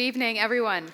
evening, everyone.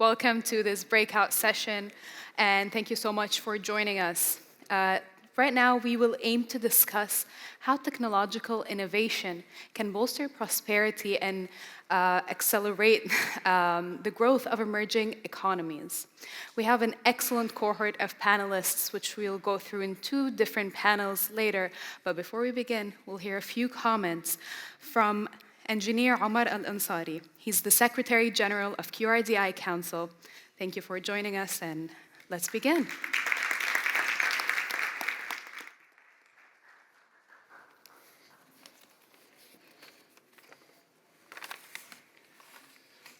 Welcome to this breakout session, and thank you so much for joining us. Right now, we will aim to discuss how technological innovation can bolster prosperity and accelerate the growth of emerging economies. We have an excellent cohort of panelists, which we'll go through in two different panels later. But before we begin, we'll hear a few comments from Engineer Omar Al-Ansari. He's the Secretary General of QRDI Council. Thank you for joining us, and let's begin.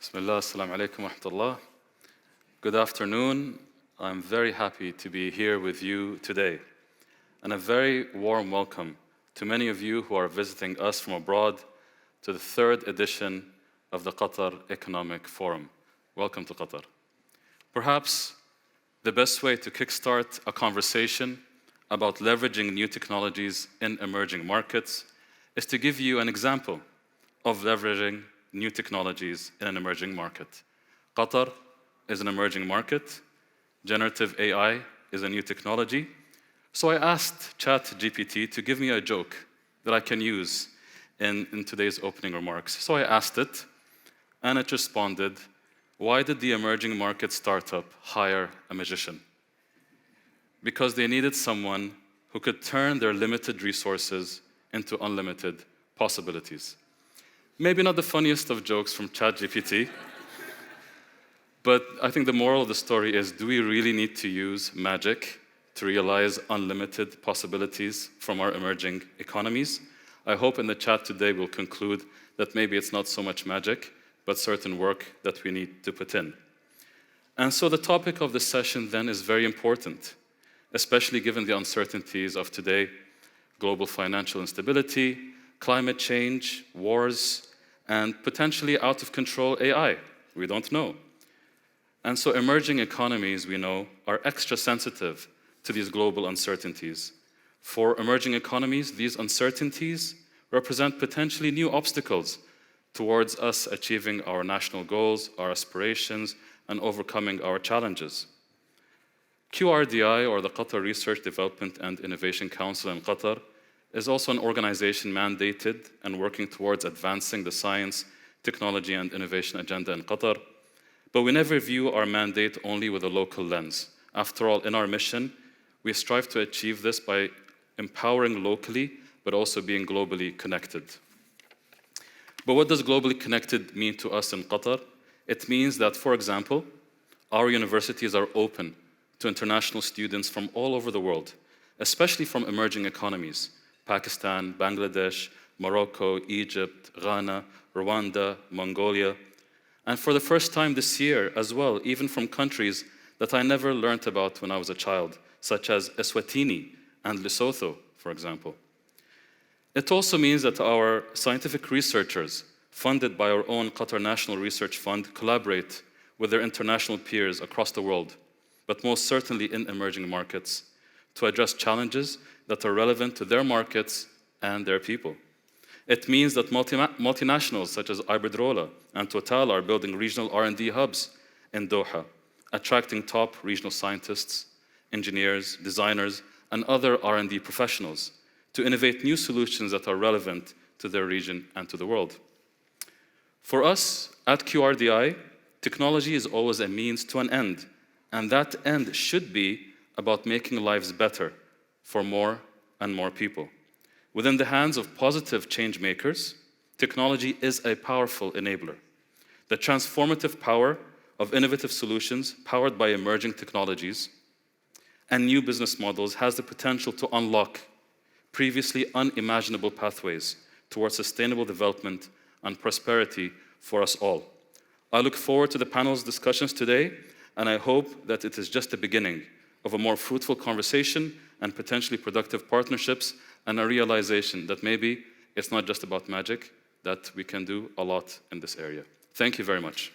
Bismillah, assalamu alaikum wa rahmatullah. Good afternoon. I'm very happy to be here with you today. And a very warm welcome to many of you who are visiting us from abroad to the third edition of the Qatar Economic Forum. Welcome to Qatar. Perhaps the best way to kickstart a conversation about leveraging new technologies in emerging markets is to give you an example of leveraging new technologies in an emerging market. Qatar is an emerging market. Generative AI is a new technology. So I asked ChatGPT to give me a joke that I can use in today's opening remarks. So I asked it, and it responded, why did the emerging market startup hire a magician? Because they needed someone who could turn their limited resources into unlimited possibilities. Maybe not the funniest of jokes from ChatGPT, but I think the moral of the story is, do we really need to use magic to realize unlimited possibilities from our emerging economies? I hope in the chat today we'll conclude that maybe it's not so much magic, but certain work that we need to put in. And so the topic of this session then is very important, especially given the uncertainties of today: global financial instability, climate change, wars, and potentially out of control AI. We don't know. And so emerging economies, we know, are extra sensitive to these global uncertainties. For emerging economies, these uncertainties represent potentially new obstacles towards us achieving our national goals, our aspirations, and overcoming our challenges. QRDI, or the Qatar Research, Development and Innovation Council in Qatar, is also an organization mandated and working towards advancing the science, technology, and innovation agenda in Qatar. But we never view our mandate only with a local lens. After all, in our mission, we strive to achieve this by empowering locally, but also being globally connected. But what does globally connected mean to us in Qatar? It means that, for example, our universities are open to international students from all over the world, especially from emerging economies: Pakistan, Bangladesh, Morocco, Egypt, Ghana, Rwanda, Mongolia. And for the first time this year as well, even from countries that I never learned about when I was a child, such as Eswatini and Lesotho, for example. It also means that our scientific researchers, funded by our own Qatar National Research Fund, collaborate with their international peers across the world, but most certainly in emerging markets, to address challenges that are relevant to their markets and their people. It means that multinationals such as Iberdrola and Total are building regional R&D hubs in Doha, attracting top regional scientists, engineers, designers, and other R&D professionals to innovate new solutions that are relevant to their region and to the world. For us at QRDI, technology is always a means to an end, and that end should be about making lives better for more and more people. Within the hands of positive change makers, technology is a powerful enabler. The transformative power of innovative solutions powered by emerging technologies and new business models has the potential to unlock previously unimaginable pathways towards sustainable development and prosperity for us all. I look forward to the panel's discussions today, and I hope that it is just the beginning of a more fruitful conversation and potentially productive partnerships, and a realization that maybe it's not just about magic, that we can do a lot in this area. Thank you very much.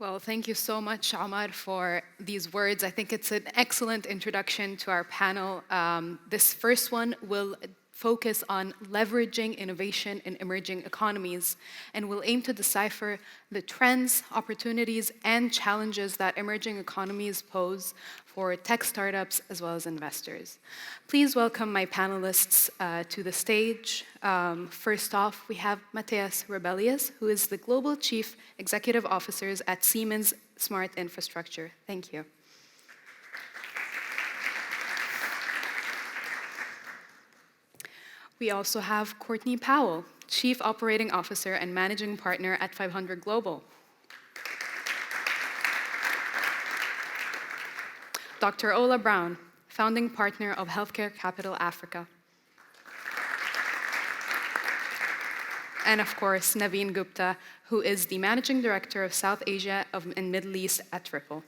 Well, thank you so much, Omar, for these words. I think it's an excellent introduction to our panel. This first one will focus on leveraging innovation in emerging economies and will aim to decipher the trends, opportunities, and challenges that emerging economies pose for tech startups as well as investors. Please welcome my panelists to the stage. First off, we have Matthias Rebellius, who is the Global Chief Executive Officer at Siemens Smart Infrastructure. Thank you. We also have Courtney Powell, Chief Operating Officer and Managing Partner at 500 Global. Dr. Ola Brown, Founding Partner of Healthcare Capital Africa. And of course, Naveen Gupta, who is the Managing Director of South Asia and Middle East at Ripple.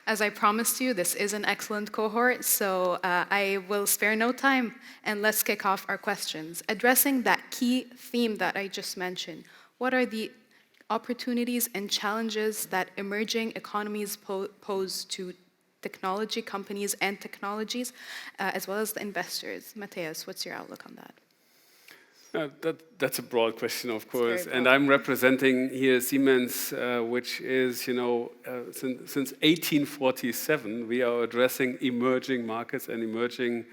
As I promised you, this is an excellent cohort, so I will spare no time, and let's kick off our questions. Addressing that key theme that I just mentioned, what are the opportunities and challenges that emerging economies pose to technology companies and technologies, as well as the investors? Matthias, what's your outlook on that? That's a broad question, of course, and I'm representing here Siemens, which is, since 1847, we are addressing emerging markets and emerging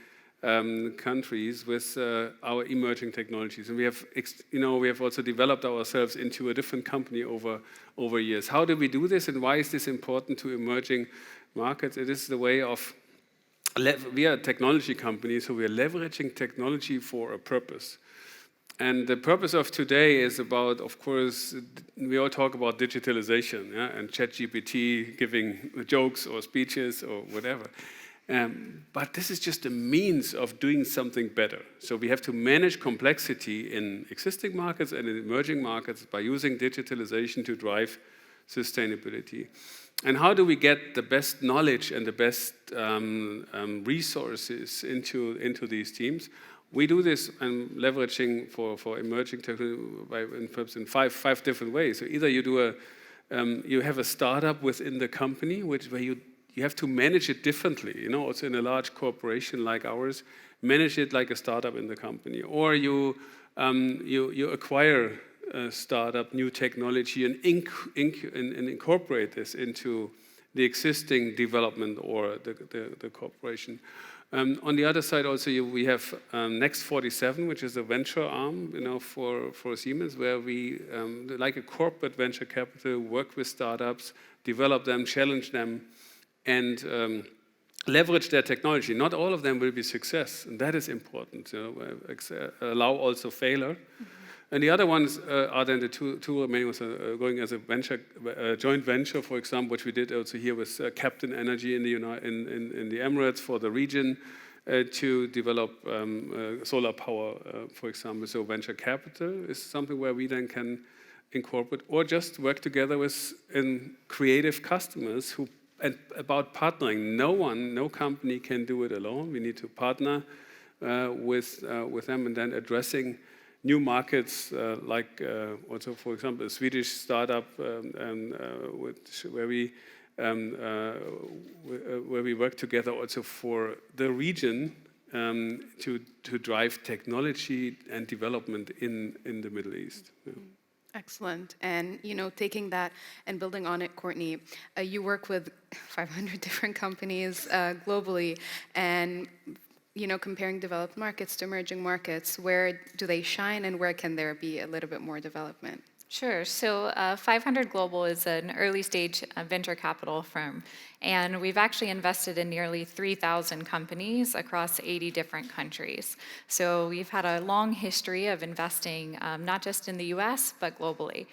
countries with our emerging technologies, and we have also developed ourselves into a different company over years. How do we do this, and why is this important to emerging markets? It is the way of we are a technology company, so we are leveraging technology for a purpose. And the purpose of today is about, of course, we all talk about digitalization, yeah? And ChatGPT giving jokes or speeches or whatever. But this is just a means of doing something better. So we have to manage complexity in existing markets and in emerging markets by using digitalization to drive sustainability. And how do we get the best knowledge and the best resources into these teams? We do this and leveraging for emerging technology in five different ways. So either you do you have a startup within the company, where you have to manage it differently. Also in a large corporation like ours, manage it like a startup in the company, or you acquire a startup, new technology, and incorporate this into the existing development or the corporation. On the other side, also we have Next 47, which is a venture arm, for Siemens, where we, like a corporate venture capital, work with startups, develop them, challenge them, and leverage their technology. Not all of them will be success, and that is important. Allow also failure. Mm-hmm. And the other ones are then the two remaining ones going as a joint venture, for example, which we did also here with Captain Energy in the Emirates for the region to develop solar power, for example. So venture capital is something where we then can incorporate or just work together with creative customers about partnering. No company can do it alone. We need to partner with them, and then addressing new markets, like also, for example, a Swedish startup where we work together also for the region to drive technology and development in the Middle East. Yeah. Excellent. And, taking that and building on it, Courtney, you work with 500 different companies globally, and comparing developed markets to emerging markets, where do they shine and where can there be a little bit more development? Sure. So 500 Global is an early stage venture capital firm, and we've actually invested in nearly 3,000 companies across 80 different countries. So we've had a long history of investing not just in the US, but globally.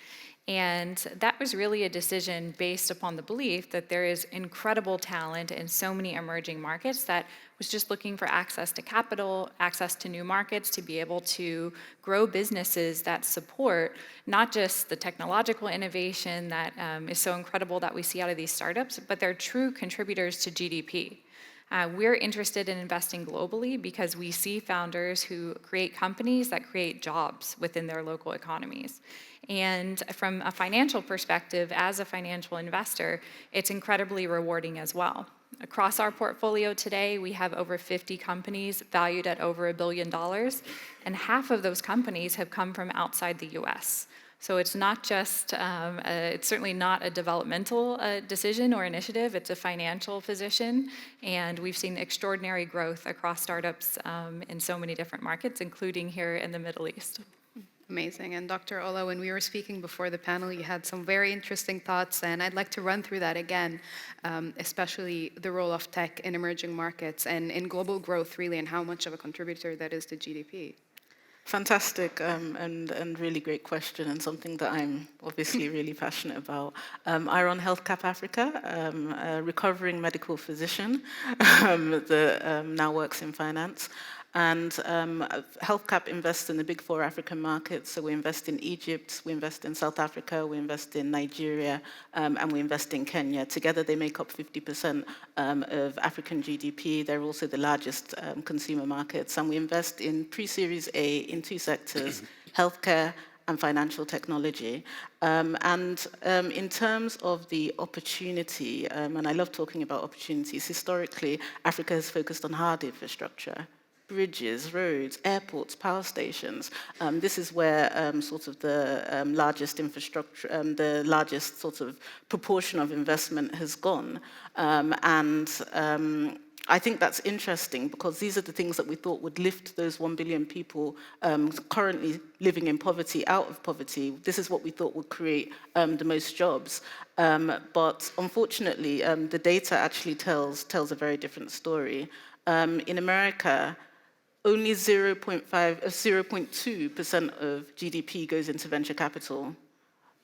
And that was really a decision based upon the belief that there is incredible talent in so many emerging markets that was just looking for access to capital, access to new markets, to be able to grow businesses that support not just the technological innovation that is so incredible that we see out of these startups, but they're true contributors to GDP. We're interested in investing globally because we see founders who create companies that create jobs within their local economies. And from a financial perspective, as a financial investor, it's incredibly rewarding as well. Across our portfolio today, we have over 50 companies valued at over $1 billion, and half of those companies have come from outside the US. So it's not just, it's certainly not a developmental decision or initiative, it's a financial position, and we've seen extraordinary growth across startups in so many different markets, including here in the Middle East. Amazing. And Dr. Ola, when we were speaking before the panel, you had some very interesting thoughts, and I'd like to run through that again, especially the role of tech in emerging markets and in global growth, really, and how much of a contributor that is to GDP. Fantastic and really great question, and something that I'm obviously really passionate about. I run HealthCap Africa, a recovering medical physician that now works in finance. And HealthCap invests in the big 4 African markets. So we invest in Egypt, we invest in South Africa, we invest in Nigeria, and we invest in Kenya. Together they make up 50% of African GDP. They're also the largest consumer markets. And we invest in pre-Series A in 2 sectors, healthcare and financial technology. In terms of the opportunity, and I love talking about opportunities, historically, Africa has focused on hard infrastructure. Bridges, roads, airports, power stations. This is where sort of the largest infrastructure, the largest sort of proportion of investment has gone. I think that's interesting because these are the things that we thought would lift those 1 billion people currently living in poverty out of poverty. This is what we thought would create the most jobs. But unfortunately, the data actually tells a very different story. In America, only 0.2% of GDP goes into venture capital.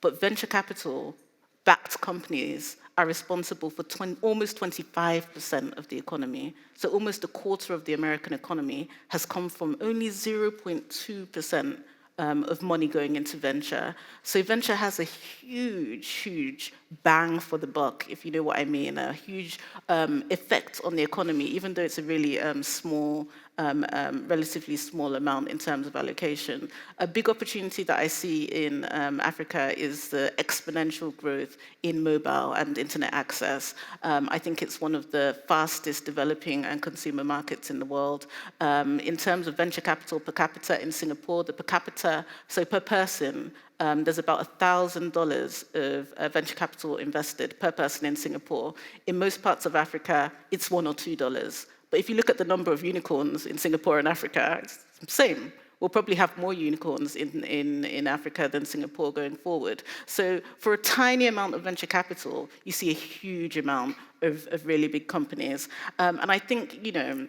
But venture capital-backed companies are responsible for almost 25% of the economy. So almost a quarter of the American economy has come from only 0.2% of money going into venture. So venture has a huge bang for the buck, if you know what I mean, a huge effect on the economy, even though it's a really small, relatively small amount in terms of allocation. A big opportunity that I see in Africa is the exponential growth in mobile and internet access. I think it's one of the fastest developing and consumer markets in the world. In terms of venture capital per capita in Singapore, the per capita, so per person, there's about $1,000 of venture capital invested per person in Singapore. In most parts of Africa, it's $1 or $2. But if you look at the number of unicorns in Singapore and Africa, it's the same. We'll probably have more unicorns in Africa than Singapore going forward. So for a tiny amount of venture capital, you see a huge amount of really big companies. And I think, you know,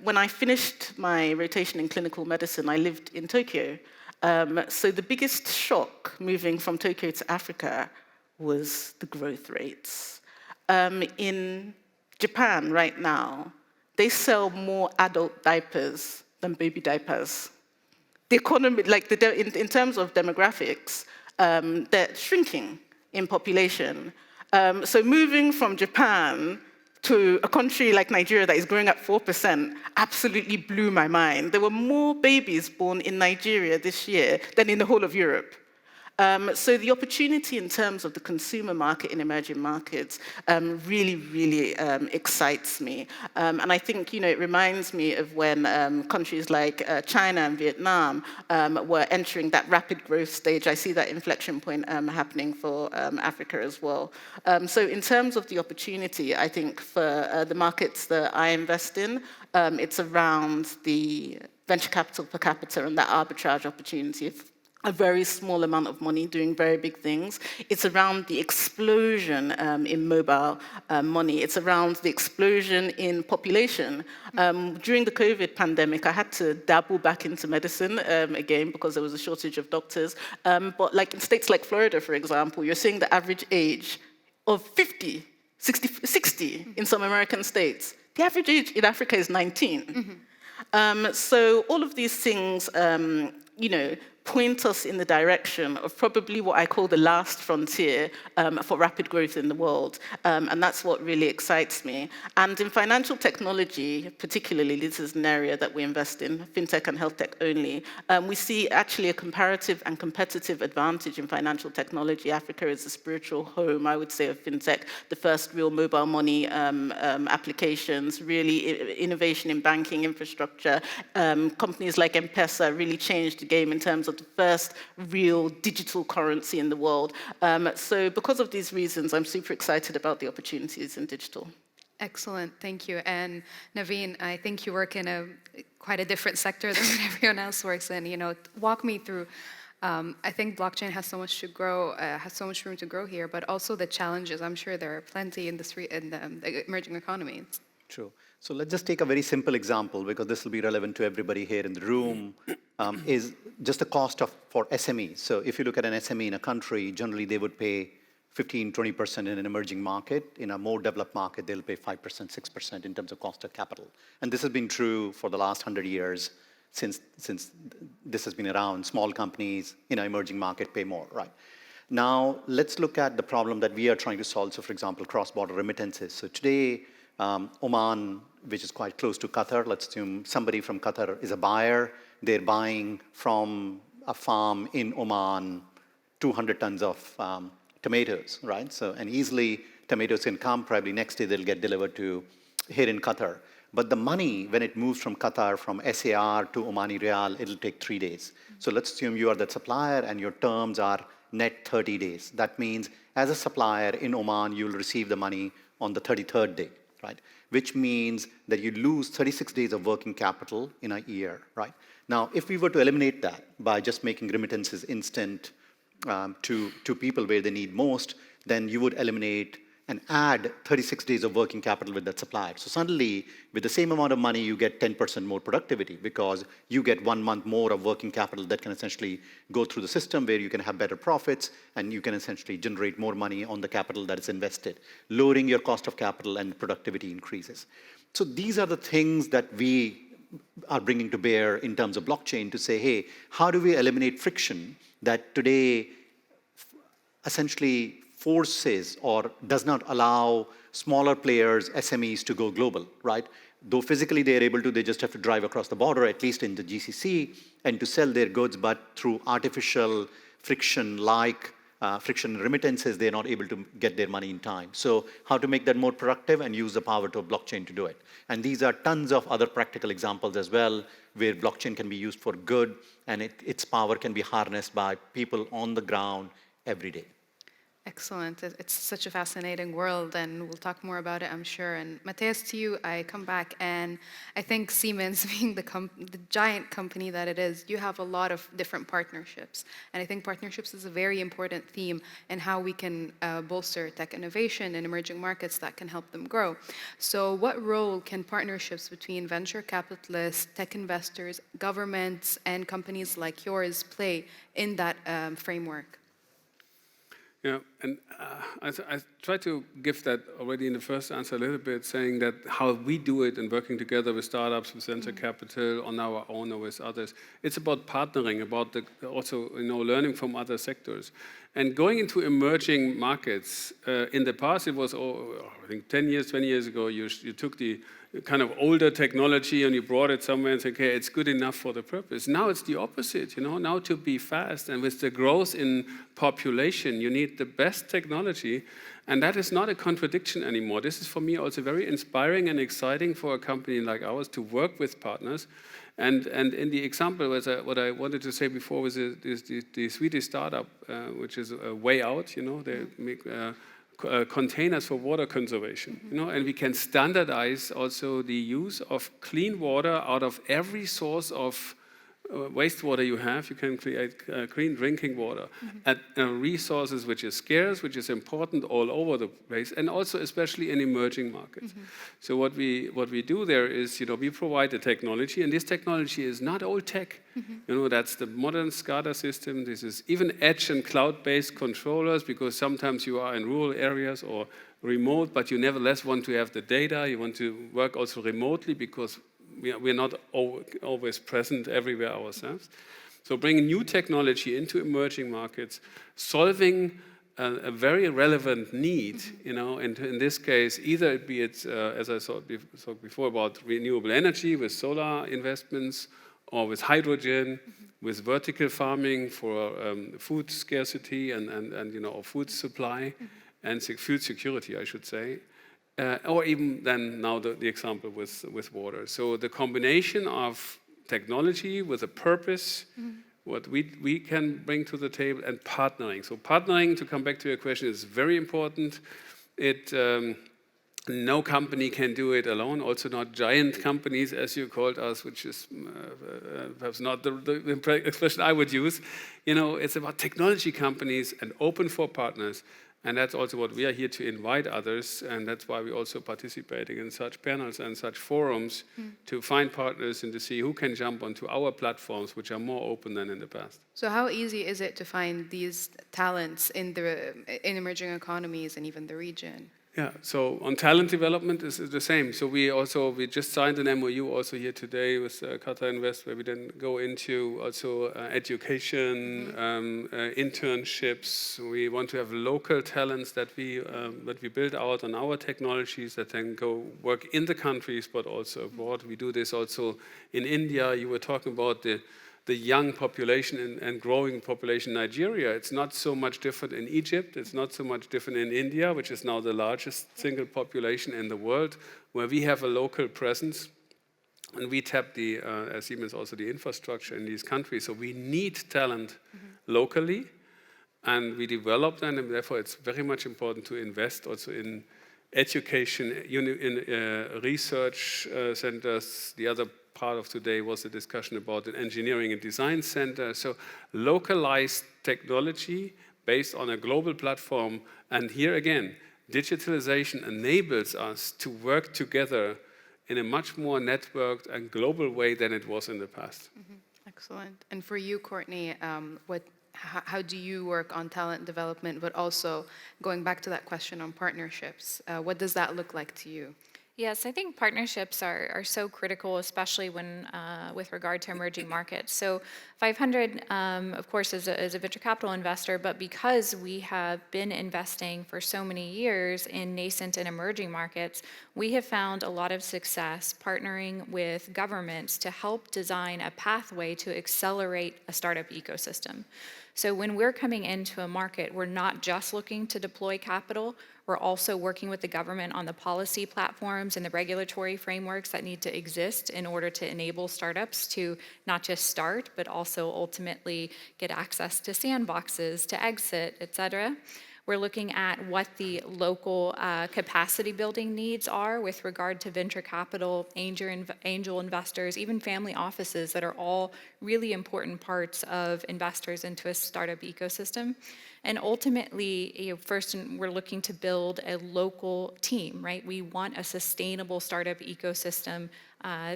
when I finished my rotation in clinical medicine, I lived in Tokyo. So the biggest shock moving from Tokyo to Africa was the growth rates. In Japan right now, they sell more adult diapers than baby diapers. The economy, like in terms of demographics, they're shrinking in population. So moving from Japan to a country like Nigeria that is growing at 4% absolutely blew my mind. There were more babies born in Nigeria this year than in the whole of Europe. So the opportunity in terms of the consumer market in emerging markets really excites me. And I think, you know, it reminds me of when countries like China and Vietnam were entering that rapid growth stage. I see that inflection point happening for Africa as well. So in terms of the opportunity, I think for the markets that I invest in, it's around the venture capital per capita and that arbitrage opportunity. A very small amount of money doing very big things. It's around the explosion in mobile money. It's around the explosion in population. During the COVID pandemic, I had to dabble back into medicine again because there was a shortage of doctors. But like in states like Florida, for example, you're seeing the average age of 50, 60 in some American states. The average age in Africa is 19. So all of these things, you know, point us in the direction of probably what I call the last frontier for rapid growth in the world. And that's what really excites me. And in financial technology, particularly, this is an area that we invest in, fintech and health tech only, we see actually a comparative and competitive advantage in financial technology. Africa is the spiritual home, I would say, of fintech, the first real mobile money applications, really innovation in banking infrastructure. Companies like M-Pesa really changed the game in terms of the first real digital currency in the world. So because of these reasons, I'm super excited about the opportunities in digital. Excellent, thank you. And Naveen, I think you work in quite a different sector than what everyone else works in. You know, walk me through. I think blockchain has so much to grow, has so much room to grow here, but also the challenges. I'm sure there are plenty in the emerging economies. True. So let's just take a very simple example, because this will be relevant to everybody here in the room, is just the cost for SMEs. So if you look at an SME in a country, generally they would pay 15, 20% in an emerging market. In a more developed market, they'll pay 5%, 6% in terms of cost of capital. And this has been true for the last 100 years since this has been around. Small companies in an emerging market pay more, right? Now, let's look at the problem that we are trying to solve. So for example, cross-border remittances. So today, Oman, which is quite close to Qatar, let's assume somebody from Qatar is a buyer. They're buying from a farm in Oman 200 tons of tomatoes, right? So, and easily tomatoes can come, probably next day they'll get delivered to here in Qatar. But the money, when it moves from Qatar, from SAR to Omani Riyal, it'll take 3 days. So let's assume you are that supplier and your terms are net 30 days. That means as a supplier in Oman, you'll receive the money on the 33rd day, right? Which means that you lose 36 days of working capital in a year, right? Now, if we were to eliminate that by just making remittances instant to people where they need most, then you would eliminate and add 36 days of working capital with that supplier. So suddenly, with the same amount of money, you get 10% more productivity, because you get 1 month more of working capital that can essentially go through the system, where you can have better profits and you can essentially generate more money on the capital that is invested, lowering your cost of capital, and productivity increases. So these are the things that we are bringing to bear in terms of blockchain to say, hey, how do we eliminate friction that today essentially forces or does not allow smaller players, SMEs, to go global, right? Though physically they're able to, they just have to drive across the border, at least in the GCC, and to sell their goods, but through artificial friction like friction remittances, they're not able to get their money in time. So how to make that more productive and use the power of blockchain to do it. And these are tons of other practical examples as well, where blockchain can be used for good, and its power can be harnessed by people on the ground every day. Excellent. It's such a fascinating world, and we'll talk more about it, I'm sure. And Matthias, to you, I come back, and I think Siemens, being the giant company that it is, you have a lot of different partnerships. And I think partnerships is a very important theme in how we can bolster tech innovation in emerging markets that can help them grow. So what role can partnerships between venture capitalists, tech investors, governments, and companies like yours play in that framework? Yeah, and I tried to give that already in the first answer a little bit, saying that how we do it and working together with startups, with venture capital, on our own or with others. It's about partnering, about also learning from other sectors. And going into emerging markets, in the past it was, I think 10 years, 20 years ago, you took the kind of older technology and you brought it somewhere and said, okay, it's good enough for the purpose. Now it's the opposite, now to be fast and with the growth in population, you need the best technology, and that is not a contradiction anymore. This is for me also very inspiring and exciting for a company like ours to work with partners. And in the example, what I wanted to say before was the Swedish startup, which is a way out, they make containers for water conservation, and we can standardize also the use of clean water out of every source of wastewater you have. You can create clean drinking water at resources which is scarce, which is important all over the place, and also especially in emerging markets. So what we do there is, we provide the technology, and this technology is not old tech. That's the modern SCADA system. This is even edge and cloud-based controllers, because sometimes you are in rural areas or remote, but you nevertheless want to have the data. You want to work also remotely, because we're not always present everywhere ourselves. So bringing new technology into emerging markets, solving a very relevant need, and in this case, either it be as I talked before about renewable energy with solar investments, or with hydrogen, with vertical farming for food scarcity and food supply and food security, I should say, or even then now the example with water. So the combination of technology with a purpose, what we can bring to the table, and partnering. So partnering, to come back to your question, is very important. No company can do it alone, also not giant companies, as you called us, which is perhaps not the expression I would use. It's about technology companies and open for partners. And that's also what we are here to invite others, and that's why we're also participating in such panels and such forums to find partners and to see who can jump onto our platforms, which are more open than in the past. So how easy is it to find these talents in emerging economies and even the region? Yeah, so on talent development is the same. So we just signed an MOU also here today with Qatar Invest, where we then go into also education, internships. We want to have local talents that we build out on our technologies that then go work in the countries, but also abroad. We do this also in India. You were talking about the young population and growing population in Nigeria. It's not so much different in Egypt. It's not so much different in India, which is now the largest single population in the world, where we have a local presence. And we tap as Siemens, also the infrastructure in these countries. So we need talent locally, and we develop them, and therefore it's very much important to invest also in education, in research centers. The other part of today was the discussion about an engineering and design center. So localized technology based on a global platform. And here again, digitalization enables us to work together in a much more networked and global way than it was in the past. Excellent. And for you, Courtney, how do you work on talent development, but also going back to that question on partnerships, what does that look like to you? Yes, I think partnerships are so critical, especially when with regard to emerging markets. So 500, of course, is a venture capital investor, but because we have been investing for so many years in nascent and emerging markets, we have found a lot of success partnering with governments to help design a pathway to accelerate a startup ecosystem. So when we're coming into a market, we're not just looking to deploy capital, we're also working with the government on the policy platforms and the regulatory frameworks that need to exist in order to enable startups to not just start, but also ultimately get access to sandboxes, to exit, et cetera. We're looking at what the local capacity building needs are with regard to venture capital, angel investors, even family offices that are all really important parts of investors into a startup ecosystem. And ultimately, first we're looking to build a local team, right? We want a sustainable startup ecosystem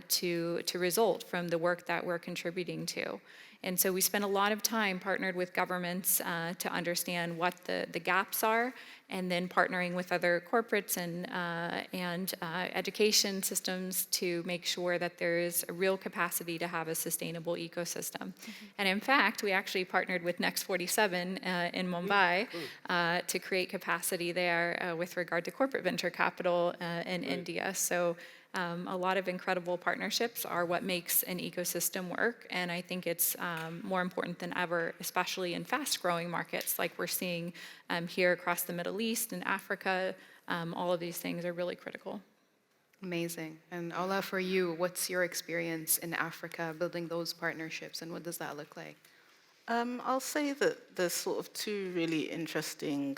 to result from the work that we're contributing to. And so we spend a lot of time partnered with governments to understand what the gaps are, and then partnering with other corporates and education systems to make sure that there is a real capacity to have a sustainable ecosystem. And in fact, we actually partnered with Next 47 in Mumbai to create capacity there with regard to corporate venture capital in India. So a lot of incredible partnerships are what makes an ecosystem work, and I think it's more important than ever, especially in fast-growing markets like we're seeing here across the Middle East and Africa. All of these things are really critical. Amazing. And Ola, for you, what's your experience in Africa building those partnerships, and what does that look like? I'll say that there's sort of two really interesting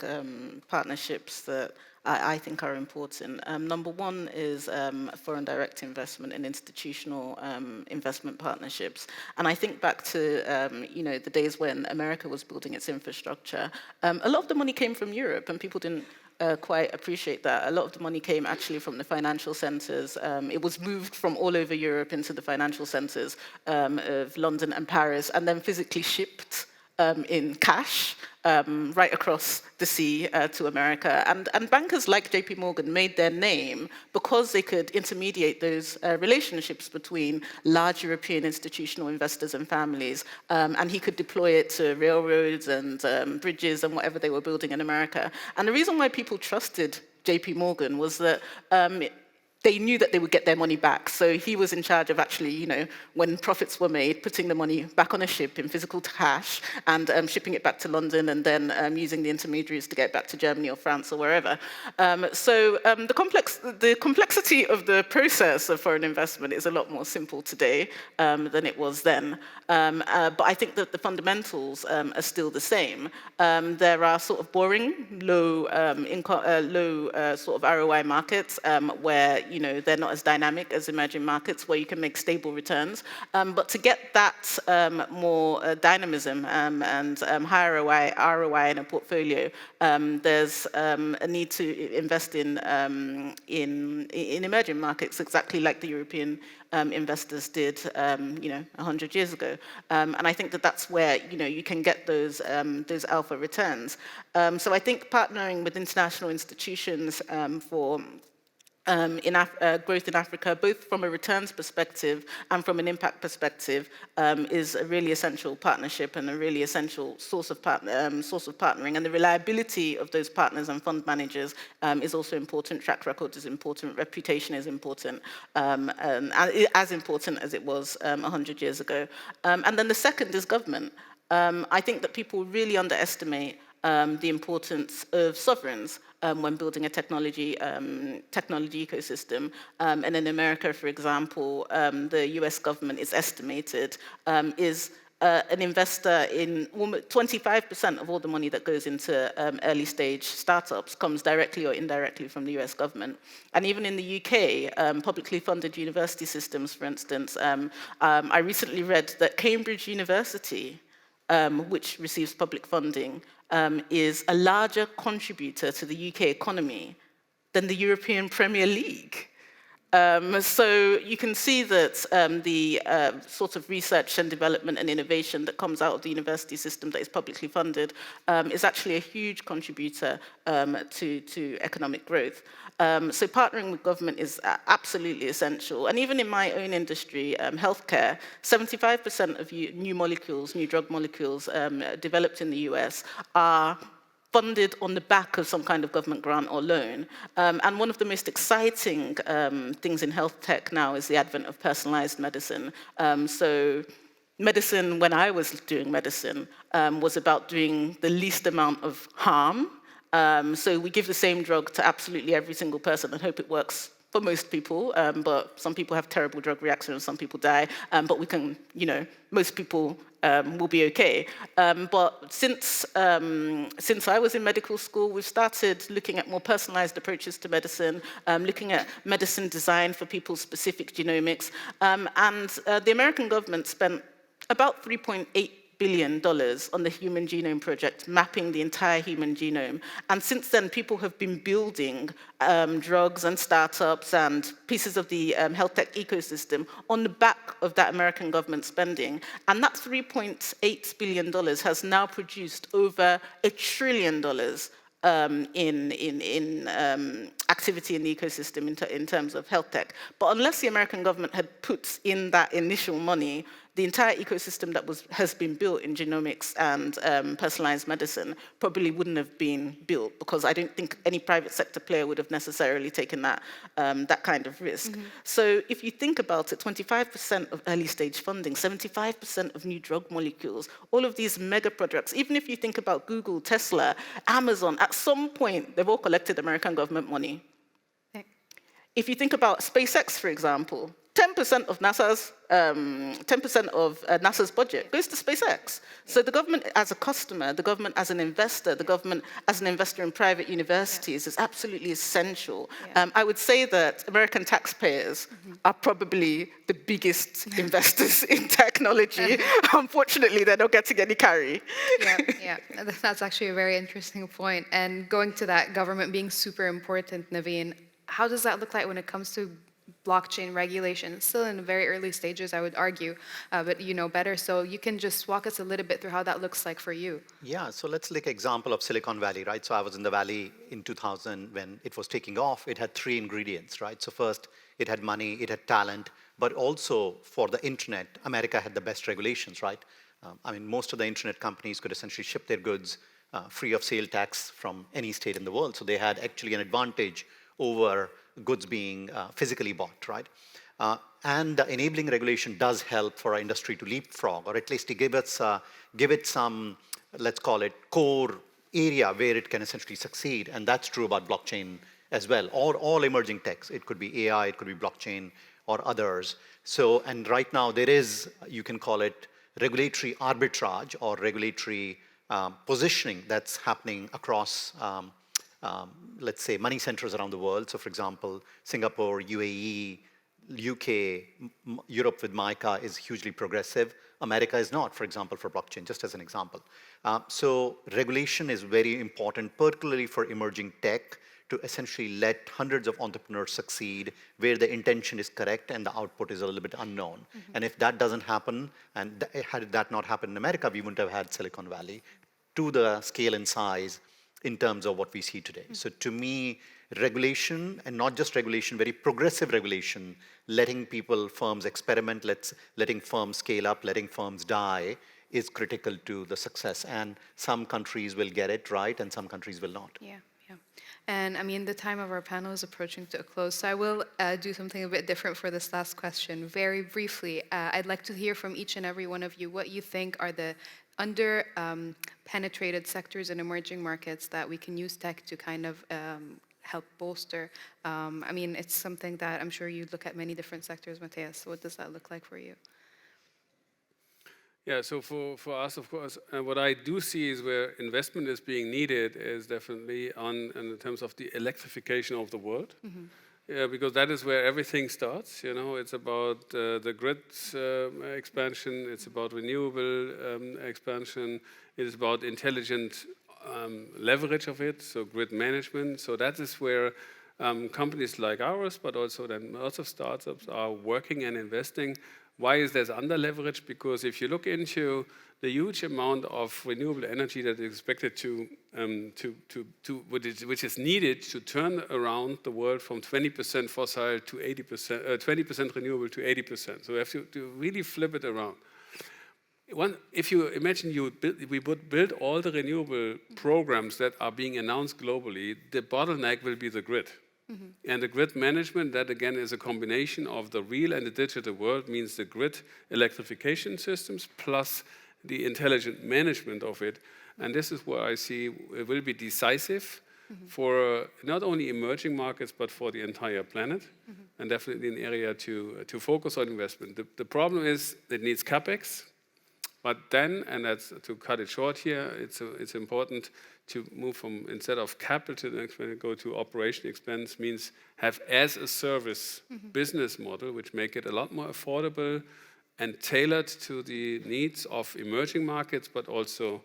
partnerships that I think are important. Number one is foreign direct investment and institutional investment partnerships. And I think back to the days when America was building its infrastructure. A lot of the money came from Europe, and people didn't quite appreciate that. A lot of the money came actually from the financial centers. It was moved from all over Europe into the financial centers of London and Paris, and then physically shipped in cash right across the sea to America. And bankers like JP Morgan made their name because they could intermediate those relationships between large European institutional investors and families. And he could deploy it to railroads and bridges and whatever they were building in America. And the reason why people trusted JP Morgan was that they knew that they would get their money back. So he was in charge of actually, when profits were made, putting the money back on a ship in physical cash and shipping it back to London and then using the intermediaries to get it back to Germany or France or wherever. The complexity of the process of foreign investment is a lot more simple today than it was then. But I think that the fundamentals are still the same. There are sort of boring, low sort of ROI markets where they're not as dynamic as emerging markets where you can make stable returns. But to get that more dynamism and higher ROI in a portfolio, there's a need to invest in emerging markets, exactly like the European investors did, 100 years ago. And I think that that's where, you can get those alpha returns. So I think partnering with international institutions for growth in Africa, both from a returns perspective and from an impact perspective, is a really essential partnership and a really essential source of partnering. And the reliability of those partners and fund managers is also important. Track record is important. Reputation is important, and as important as it was 100 years ago. And then the second is government. I think that people really underestimate the importance of sovereigns when building a technology ecosystem. And in America, for example, the US government is estimated is an investor in 25% of all the money that goes into early stage startups comes directly or indirectly from the US government. And even in the UK, publicly funded university systems, for instance, I recently read that Cambridge University, which receives public funding, is a larger contributor to the UK economy than the European Premier League. So you can see that the sort of research and development and innovation that comes out of the university system that is publicly funded is actually a huge contributor to economic growth. So partnering with government is absolutely essential. And even in my own industry, healthcare, 75% of new drug molecules developed in the US are funded on the back of some kind of government grant or loan. And one of the most exciting things in health tech now is the advent of personalized medicine. So medicine, when I was doing medicine, was about doing the least amount of harm. So we give the same drug to absolutely every single person and hope it works for most people, but some people have terrible drug reactions, some people die, but we can, most people will be okay. But since I was in medical school, we've started looking at more personalized approaches to medicine, looking at medicine design for people's specific genomics, and the American government spent about $3.8 billion on the Human Genome Project, mapping the entire human genome. And since then, people have been building drugs and startups and pieces of the health tech ecosystem on the back of that American government spending. And that $3.8 billion has now produced over $1 trillion in activity in the ecosystem in terms of health tech. But unless the American government had put in that initial money, the entire ecosystem that has been built in genomics and personalized medicine probably wouldn't have been built, because I don't think any private sector player would have necessarily taken that kind of risk. Mm-hmm. So if you think about it, 25% of early stage funding, 75% of new drug molecules, all of these mega projects, even if you think about Google, Tesla, Amazon, at some point, they've all collected American government money. Okay. If you think about SpaceX, for example, 10% of NASA's budget goes to SpaceX. So the government as a customer, the government as an investor, the government as an investor in private universities is absolutely essential. I would say that American taxpayers are probably the biggest investors in technology. Unfortunately, they're not getting any carry. Yeah, that's actually a very interesting point. And going to that government being super important, Naveen, how does that look like when it comes to blockchain regulation. It's still in the very early stages, I would argue, but you know better. So you can just walk us a little bit through how that looks like for you. Yeah, so let's take an example of Silicon Valley, right? So I was in the Valley in 2000 when it was taking off. It had three ingredients, right? So first, it had money, it had talent, but also for the internet, America had the best regulations, right? I mean, most of the internet companies could essentially ship their goods free of sale tax from any state in the world. So they had actually an advantage over goods being physically bought, right? And the enabling regulation does help for our industry to leapfrog, or at least to give it some, let's call it, core area where it can essentially succeed. And that's true about blockchain as well, or all emerging techs. It could be AI, it could be blockchain, or others. So, and right now there is, you can call it regulatory arbitrage or regulatory positioning that's happening across, let's say, money centers around the world. So for example, Singapore, UAE, UK, Europe with MiCA is hugely progressive. America is not, for example, for blockchain, just as an example. So regulation is very important, particularly for emerging tech, to essentially let hundreds of entrepreneurs succeed where the intention is correct and the output is a little bit unknown. Mm-hmm. And if that doesn't happen, and had that not happened in America, we wouldn't have had Silicon Valley to the scale and size in terms of what we see today. Mm-hmm. So to me, regulation, and not just regulation, very progressive regulation, letting people, firms experiment, letting firms scale up, letting firms die, is critical to the success. And some countries will get it right, and some countries will not. Yeah. And I mean, the time of our panel is approaching to a close, so I will do something a bit different for this last question. Very briefly, I'd like to hear from each and every one of you what you think are the under-penetrated sectors in emerging markets that we can use tech to kind of help bolster. I mean, it's something that I'm sure you look at many different sectors, Matthias. So what does that look like for you? Yeah, so for us, of course, what I do see is where investment is being needed is definitely in terms of the electrification of the world. Mm-hmm. Yeah, because that is where everything starts. You know, it's about the grid expansion, it's about renewable expansion, it is about intelligent leverage of it, so grid management. So that is where companies like ours, but also then lots of startups are working and investing. Why is there under leverage? Because if you look into the huge amount of renewable energy that is expected which is needed to turn around the world from 20% fossil to 80%, 20% renewable to 80%. So we have to really flip it around. If you imagine we would build all the renewable programs that are being announced globally, the bottleneck will be the grid. Mm-hmm. And the grid management, that again is a combination of the real and the digital world, means the grid electrification systems plus the intelligent management of it. And this is where I see it will be decisive for not only emerging markets, but for the entire planet, and definitely an area to focus on investment. The problem is it needs CapEx, but then, and that's to cut it short here, it's important to move from, instead of capital expense, go to operation expense, means have as a service business model, which make it a lot more affordable and tailored to the needs of emerging markets, but also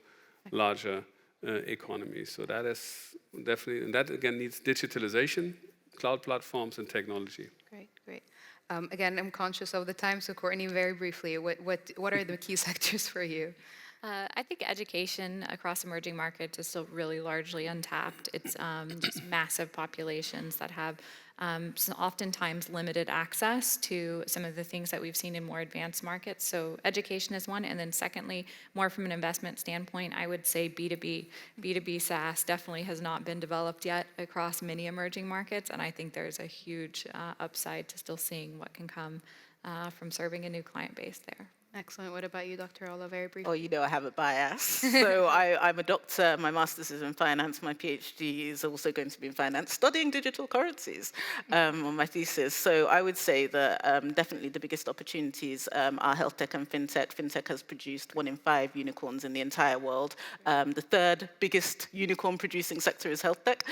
larger economies. So that is definitely, and that again needs digitalization, cloud platforms, and technology. Great. Again, I'm conscious of the time, so Courtney, very briefly, what are the key sectors for you? I think education across emerging markets is still really largely untapped. It's just massive populations that have oftentimes limited access to some of the things that we've seen in more advanced markets. So education is one. And then secondly, more from an investment standpoint, I would say B2B. B2B SaaS definitely has not been developed yet across many emerging markets. And I think there's a huge upside to still seeing what can come from serving a new client base there. Excellent. What about you, Dr. Ola, very briefly? Oh, you know I have a bias. So I'm a doctor. My master's is in finance. My PhD is also going to be in finance, studying digital currencies on my thesis. So I would say that definitely the biggest opportunities are health tech and fintech. Fintech has produced 1 in 5 unicorns in the entire world. The third biggest unicorn producing sector is health tech.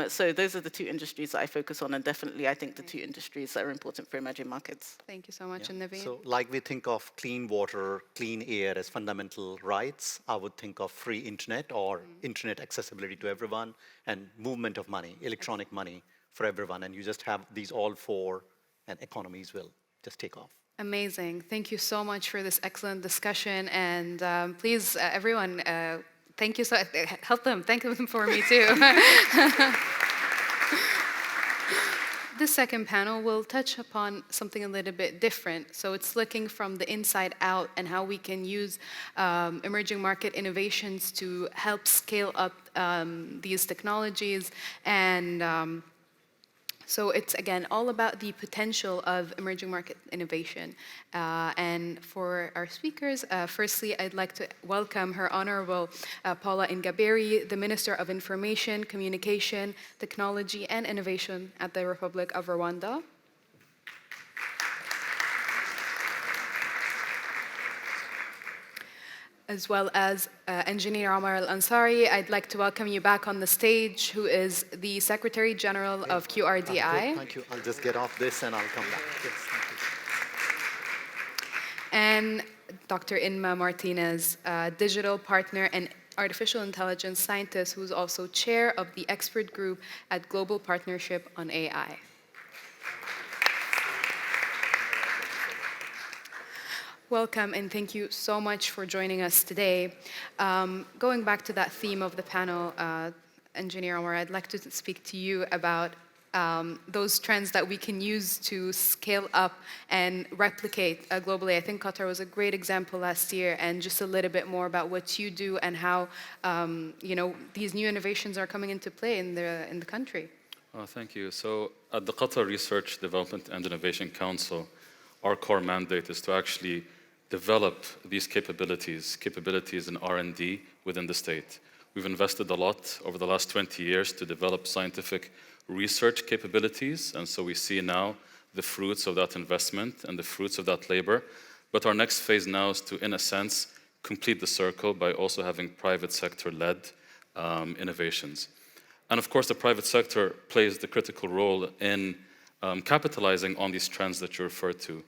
So those are the two industries that I focus on, and definitely I think the two industries that are important for emerging markets. Thank you so much. And Naveen? So like we think of clean water, clean air as fundamental rights, I would think of free internet or internet accessibility to everyone and movement of money, electronic money for everyone. And you just have these all 4 and economies will just take off. Amazing. Thank you so much for this excellent discussion. And please, everyone, thank you. Help them. Thank them for me, too. This second panel will touch upon something a little bit different. So it's looking from the inside out and how we can use emerging market innovations to help scale up these technologies. And so it's, again, all about the potential of emerging market innovation. And for our speakers, firstly, I'd like to welcome Her Honorable Paula Ingaberi, the Minister of Information, Communication, Technology, and Innovation at the Republic of Rwanda. As well as Engineer Omar Al-Ansari. I'd like to welcome you back on the stage, who is the Secretary General of QRDI. Thank you. I'll just get off this and I'll come back. Yes, thank you. And Dr. Inma Martinez, Digital Partner and Artificial Intelligence Scientist, who's also Chair of the Expert Group at Global Partnership on AI. Welcome, and thank you so much for joining us today. Going back to that theme of the panel, Engineer Omar, I'd like to speak to you about those trends that we can use to scale up and replicate globally. I think Qatar was a great example last year, and just a little bit more about what you do and how these new innovations are coming into play in the country. Thank you. So at the Qatar Research, Development and Innovation Council, our core mandate is to actually develop these capabilities in R&D within the state. We've invested a lot over the last 20 years to develop scientific research capabilities, and so we see now the fruits of that investment and the fruits of that labor. But our next phase now is to, in a sense, complete the circle by also having private sector-led innovations. And of course, the private sector plays the critical role in capitalizing on these trends that you referred to.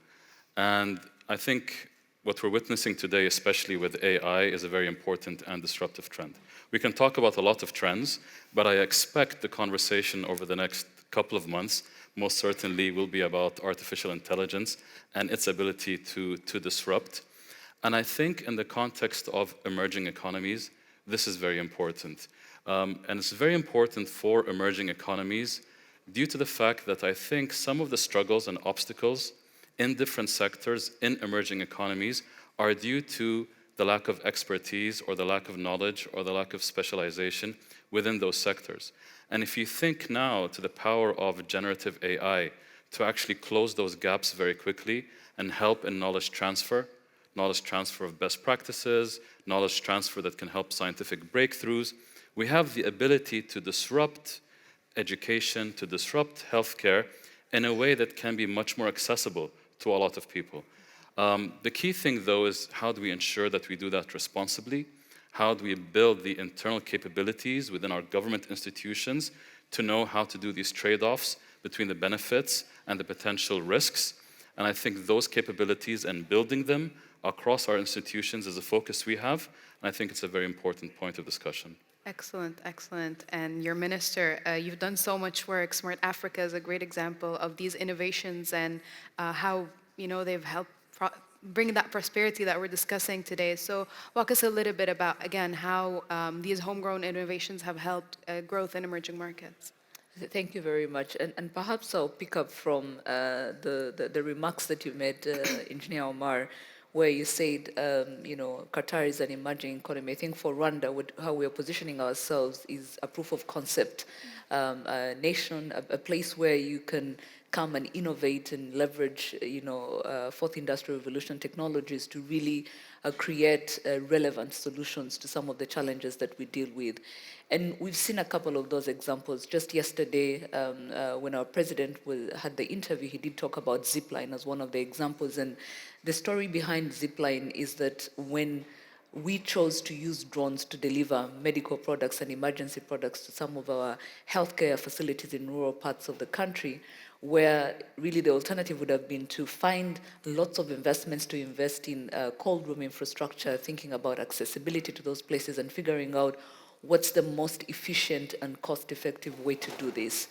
And I think what we're witnessing today, especially with AI, is a very important and disruptive trend. We can talk about a lot of trends, but I expect the conversation over the next couple of months most certainly will be about artificial intelligence and its ability to disrupt. And I think in the context of emerging economies, this is very important. And it's very important for emerging economies due to the fact that I think some of the struggles and obstacles in different sectors in emerging economies are due to the lack of expertise or the lack of knowledge or the lack of specialization within those sectors. And if you think now to the power of generative AI to actually close those gaps very quickly and help in knowledge transfer of best practices, knowledge transfer that can help scientific breakthroughs, we have the ability to disrupt education, to disrupt healthcare in a way that can be much more accessible to a lot of people. The key thing, though, is how do we ensure that we do that responsibly? How do we build the internal capabilities within our government institutions to know how to do these trade-offs between the benefits and the potential risks? And I think those capabilities and building them across our institutions is a focus we have, and I think it's a very important point of discussion. Excellent, excellent. And your minister, you've done so much work. Smart Africa is a great example of these innovations and how they've helped bring that prosperity that we're discussing today. So walk us a little bit about, again, how these homegrown innovations have helped growth in emerging markets. Thank you very much. And perhaps I'll pick up from the remarks that you made, Engineer Omar, where you said, Qatar is an emerging economy. I think for Rwanda, how we are positioning ourselves is a proof of concept. A nation, a place where you can come and innovate and leverage, fourth industrial revolution technologies to really create relevant solutions to some of the challenges that we deal with. And we've seen a couple of those examples. Just yesterday, when our president had the interview, he did talk about Zipline as one of the examples. And the story behind Zipline is that when we chose to use drones to deliver medical products and emergency products to some of our healthcare facilities in rural parts of the country, where really the alternative would have been to find lots of investments to invest in cold room infrastructure, thinking about accessibility to those places and figuring out what's the most efficient and cost-effective way to do this.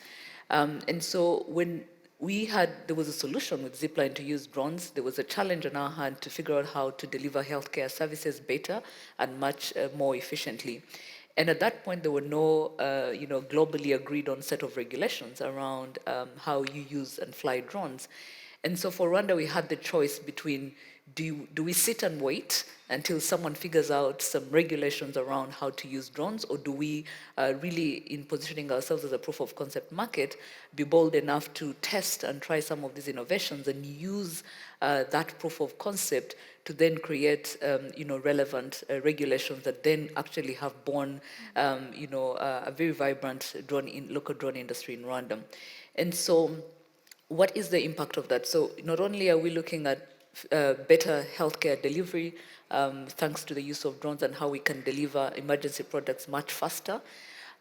And so when there was a solution with Zipline to use drones. There was a challenge on our hand to figure out how to deliver healthcare services better and much more efficiently. And at that point, there were no, globally agreed on set of regulations around how you use and fly drones. And so for Rwanda, we had the choice between do we sit and wait until someone figures out some regulations around how to use drones, or do we really, in positioning ourselves as a proof of concept market, be bold enough to test and try some of these innovations and use that proof of concept to then create, relevant regulations that then actually have born, a very vibrant local drone industry in Rwanda. And so, what is the impact of that? So not only are we looking at better healthcare delivery, thanks to the use of drones and how we can deliver emergency products much faster,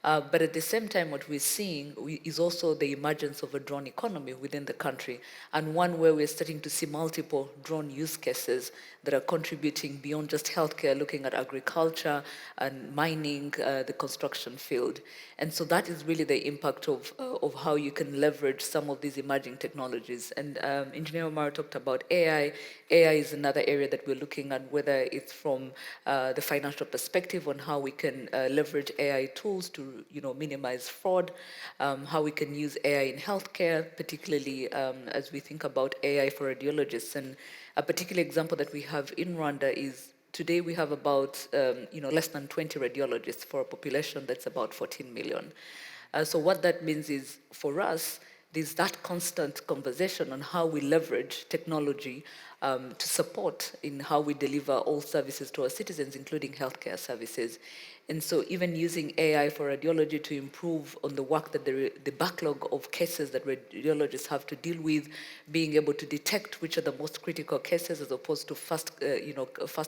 but at the same time, what we're seeing is also the emergence of a drone economy within the country, and one where we're starting to see multiple drone use cases that are contributing beyond just healthcare, looking at agriculture and mining, the construction field. And so that is really the impact of how you can leverage some of these emerging technologies. And Engineer Omar talked about AI. AI is another area that we're looking at, whether it's from the financial perspective on how we can leverage AI tools to minimize fraud, how we can use AI in healthcare, particularly as we think about AI for radiologists. And a particular example that we have in Rwanda is today we have about less than 20 radiologists for a population that's about 14 million. So what that means is, for us, there's that constant conversation on how we leverage technology to support in how we deliver all services to our citizens, including healthcare services. And so even using AI for radiology to improve on the work that the backlog of cases that radiologists have to deal with, being able to detect which are the most critical cases as opposed to fast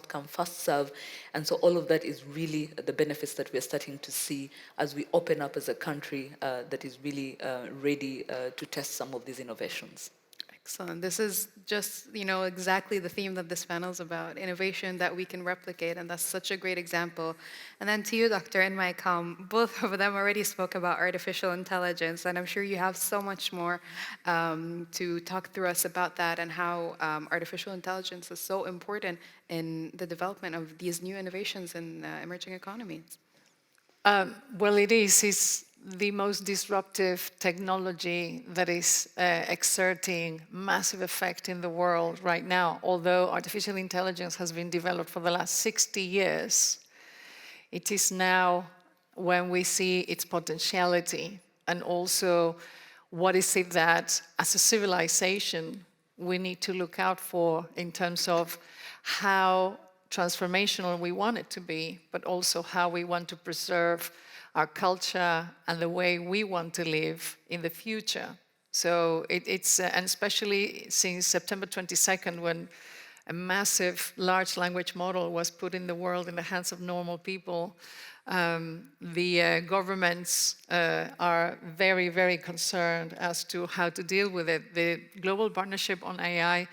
come, fast serve. And so all of that is really the benefits that we're starting to see as we open up as a country that is really ready to test some of these innovations. Excellent. This is just, exactly the theme that this panel is about, innovation that we can replicate, and that's such a great example. And then to you, Dr. Enmaikam, both of them already spoke about artificial intelligence, and I'm sure you have so much more to talk through us about that and how artificial intelligence is so important in the development of these new innovations in emerging economies. Well, it is. It's the most disruptive technology that is exerting massive effect in the world right now. Although artificial intelligence has been developed for the last 60 years, it is now when we see its potentiality, and also what is it that, as a civilization, we need to look out for in terms of how transformational we want it to be, but also how we want to preserve our culture and the way we want to live in the future. So it's and especially since September 22nd, when a massive large language model was put in the world in the hands of normal people, the governments are very, very concerned as to how to deal with it. The Global Partnership on AI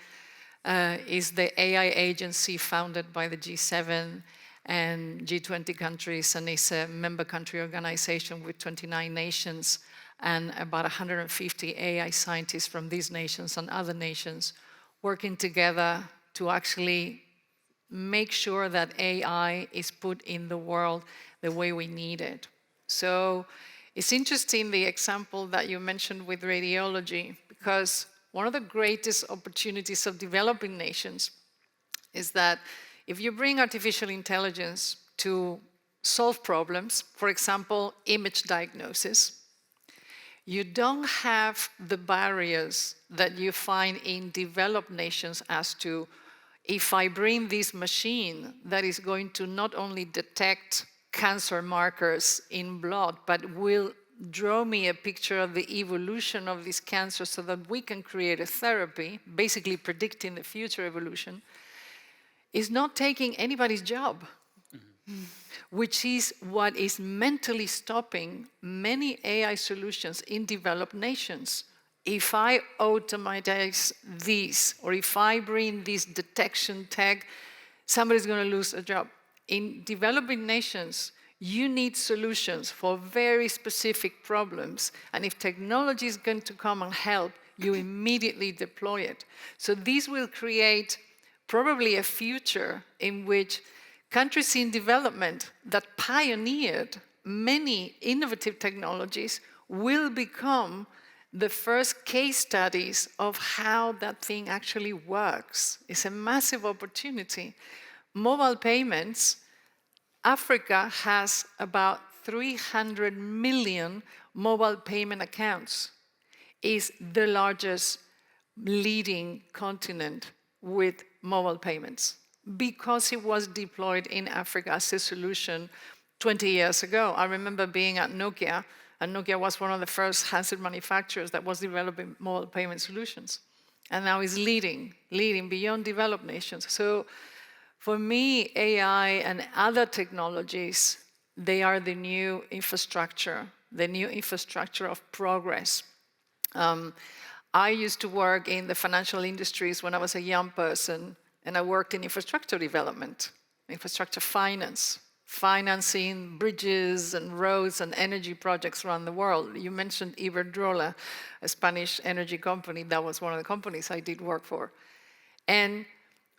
is the AI agency founded by the G7 and G20 countries, and is a member country organization with 29 nations and about 150 AI scientists from these nations and other nations working together to actually make sure that AI is put in the world the way we need it. So it's interesting, the example that you mentioned with radiology, because one of the greatest opportunities of developing nations is that if you bring artificial intelligence to solve problems, for example, image diagnosis, you don't have the barriers that you find in developed nations as to, if I bring this machine that is going to not only detect cancer markers in blood, but will draw me a picture of the evolution of this cancer so that we can create a therapy, basically predicting the future evolution, is not taking anybody's job, which is what is mentally stopping many AI solutions in developed nations. If I automatize this, or if I bring this detection tag, somebody's going to lose a job. In developing nations, you need solutions for very specific problems, and if technology is going to come and help, you immediately deploy it. So these will create probably a future in which countries in development that pioneered many innovative technologies will become the first case studies of how that thing actually works. It's a massive opportunity. Mobile payments, Africa has about 300 million mobile payment accounts. Is the largest leading continent with mobile payments because it was deployed in Africa as a solution 20 years ago. I remember being at Nokia, and Nokia was one of the first handset manufacturers that was developing mobile payment solutions. And now is leading beyond developed nations. So for me, AI and other technologies, they are the new infrastructure of progress. I used to work in the financial industries when I was a young person, and I worked in infrastructure development, infrastructure finance, financing bridges and roads and energy projects around the world. You mentioned Iberdrola, a Spanish energy company. That was one of the companies I did work for. And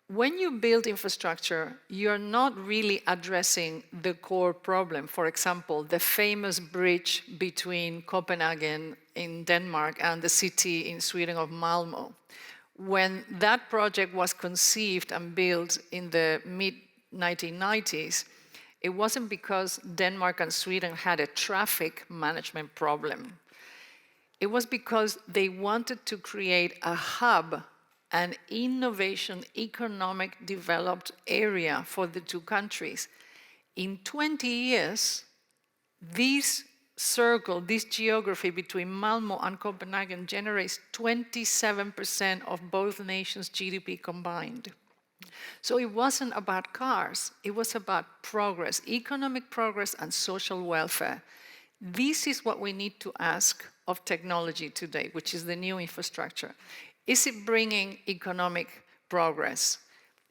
when you build infrastructure, you're not really addressing the core problem. For example, the famous bridge between Copenhagen in Denmark and the city in Sweden of Malmö. When that project was conceived and built in the mid-1990s, it wasn't because Denmark and Sweden had a traffic management problem. It was because they wanted to create a hub, an innovation, economic developed area for the two countries. In 20 years, this circle, this geography between Malmö and Copenhagen generates 27% of both nations' GDP combined. So it wasn't about cars, it was about progress, economic progress and social welfare. This is what we need to ask of technology today, which is the new infrastructure. Is it bringing economic progress?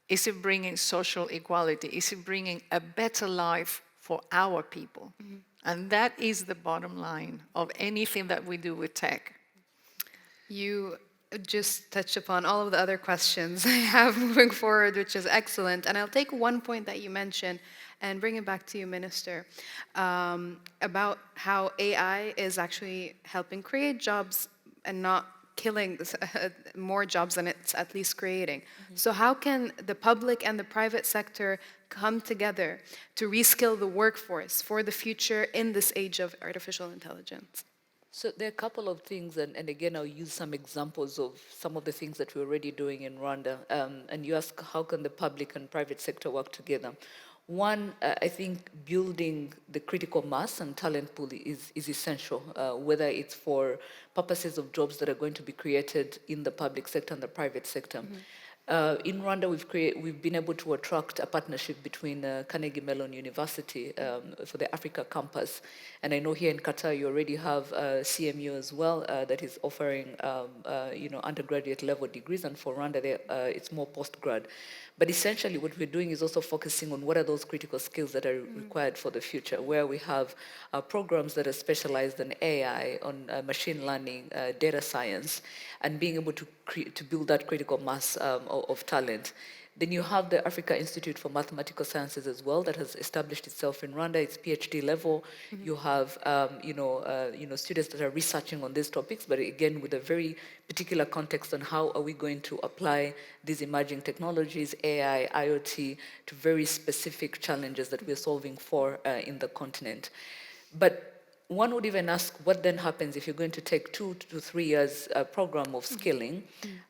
Is it bringing social equality? Is it bringing a better life for our people? Mm-hmm. And that is the bottom line of anything that we do with tech. You just touched upon all of the other questions I have moving forward, which is excellent. And I'll take one point that you mentioned and bring it back to you, Minister, about how AI is actually helping create jobs and not killing more jobs than it's at least creating. Mm-hmm. So how can the public and the private sector come together to reskill the workforce for the future in this age of artificial intelligence? So there are a couple of things, and again, I'll use some examples of some of the things that we're already doing in Rwanda. And you ask, how can the public and private sector work together? One, I think building the critical mass and talent pool is essential, whether it's for purposes of jobs that are going to be created in the public sector and the private sector. Mm-hmm. In Rwanda, we've been able to attract a partnership between Carnegie Mellon University for the Africa campus, and I know here in Qatar you already have CMU as well that is offering undergraduate level degrees, and for Rwanda it's more postgrad. But essentially what we're doing is also focusing on what are those critical skills that are required for the future, where we have programs that are specialized in AI, on machine learning, data science, and being able to build that critical mass of talent. Then you have the Africa Institute for Mathematical Sciences as well that has established itself in Rwanda. It's PhD level. Mm-hmm. You have students that are researching on these topics, but again with a very particular context on how are we going to apply these emerging technologies, AI, IoT, to very specific challenges that we're solving for in the continent. But one would even ask, what then happens if you're going to take 2 to 3 years program of skilling,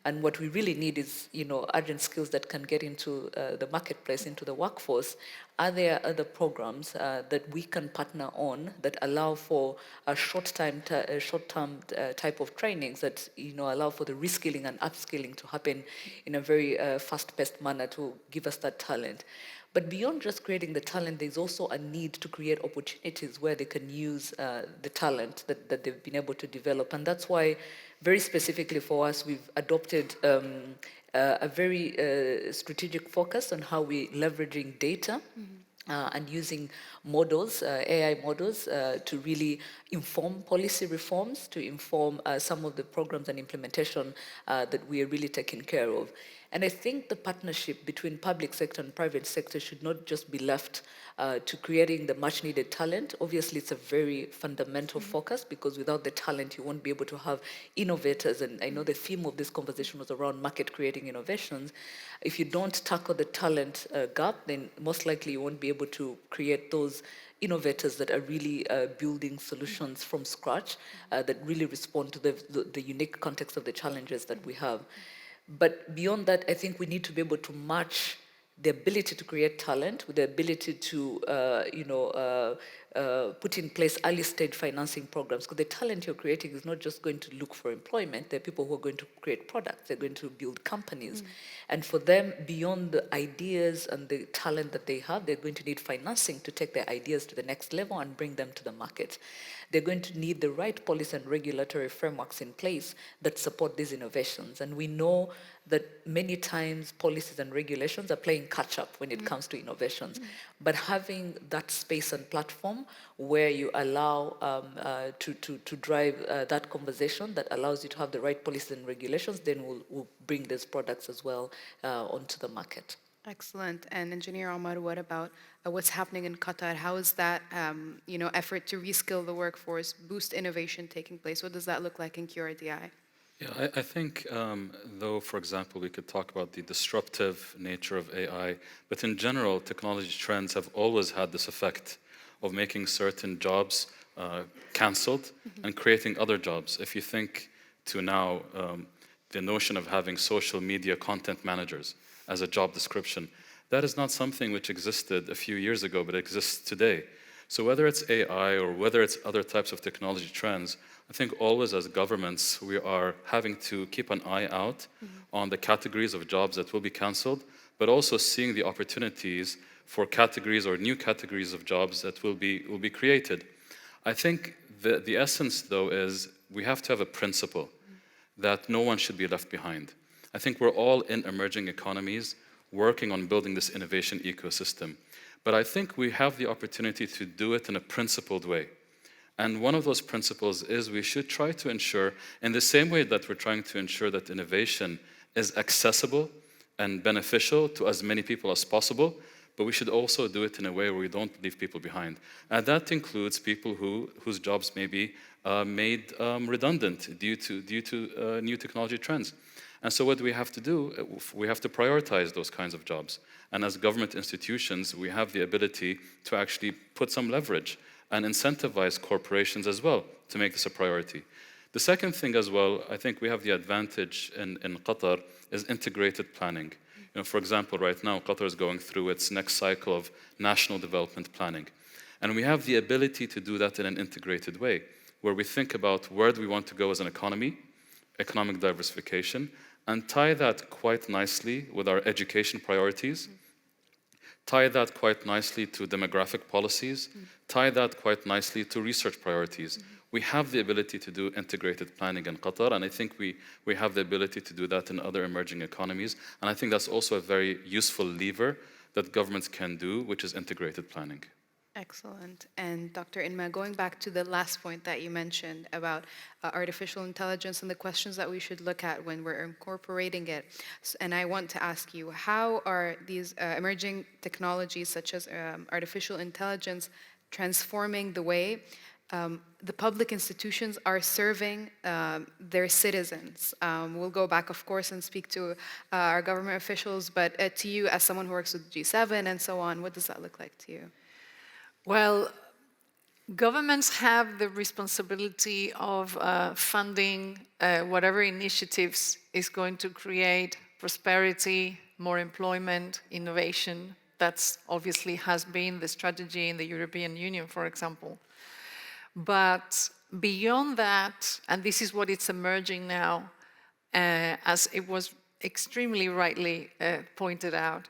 and what we really need is, urgent skills that can get into the marketplace, into the workforce. Are there other programs that we can partner on that allow for a short-term type of trainings that, allow for the reskilling and upskilling to happen in a very fast-paced manner to give us that talent? But beyond just creating the talent, there's also a need to create opportunities where they can use the talent that they've been able to develop. And that's why, very specifically for us, we've adopted a very strategic focus on how we're leveraging data and using models, AI models, to really inform policy reforms, to inform some of the programs and implementation that we are really taking care of. And I think the partnership between public sector and private sector should not just be left to creating the much needed talent. Obviously, it's a very fundamental focus, because without the talent, you won't be able to have innovators. And I know the theme of this conversation was around market creating innovations. If you don't tackle the talent gap, then most likely you won't be able to create those innovators that are really building solutions from scratch that really respond to the unique context of the challenges that we have. But beyond that, I think we need to be able to match the ability to create talent with the ability to, put in place early stage financing programs. Because the talent you're creating is not just going to look for employment. There are people who are going to create products. They're going to build companies. And for them, beyond the ideas and the talent that they have, they're going to need financing to take their ideas to the next level and bring them to the market. They're going to need the right policy and regulatory frameworks in place that support these innovations. And we know that many times policies and regulations are playing catch up when it comes to innovations. But having that space and platform where you allow to drive that conversation that allows you to have the right policies and regulations, then we'll bring these products as well onto the market. Excellent. And Engineer Omar, what about what's happening in Qatar? How is that effort to reskill the workforce, boost innovation taking place? What does that look like in QRDI? Yeah, I think, though, for example, we could talk about the disruptive nature of AI, but in general, technology trends have always had this effect of making certain jobs cancelled and creating other jobs. If you think to now, the notion of having social media content managers as a job description, that is not something which existed a few years ago, but exists today. So whether it's AI or whether it's other types of technology trends, I think always as governments, we are having to keep an eye out on the categories of jobs that will be canceled, but also seeing the opportunities for categories or new categories of jobs that will be created. I think the essence, though, is we have to have a principle that no one should be left behind. I think we're all in emerging economies working on building this innovation ecosystem. But I think we have the opportunity to do it in a principled way. And one of those principles is we should try to ensure, in the same way that we're trying to ensure that innovation is accessible and beneficial to as many people as possible, but we should also do it in a way where we don't leave people behind. And that includes people whose jobs may be made redundant due to new technology trends. And so what we have to do, we have to prioritize those kinds of jobs. And as government institutions, we have the ability to actually put some leverage and incentivize corporations as well to make this a priority. The second thing as well, I think we have the advantage in Qatar is integrated planning. For example, right now, Qatar is going through its next cycle of national development planning. And we have the ability to do that in an integrated way, where we think about where do we want to go as an economy, economic diversification, and tie that quite nicely with our education priorities, tie that quite nicely to demographic policies, tie that quite nicely to research priorities. We have the ability to do integrated planning in Qatar, and I think we have the ability to do that in other emerging economies. And I think that's also a very useful lever that governments can do, which is integrated planning. Excellent. And Dr. Inma, going back to the last point that you mentioned about artificial intelligence and the questions that we should look at when we're incorporating it. And I want to ask you, how are these emerging technologies such as artificial intelligence transforming the way the public institutions are serving their citizens? We'll go back, of course, and speak to our government officials, but to you as someone who works with G7 and so on, what does that look like to you? Well, governments have the responsibility of funding whatever initiatives is going to create prosperity, more employment, innovation. That's obviously has been the strategy in the European Union, for example. But beyond that, and this is what it's emerging now, as it was extremely rightly pointed out,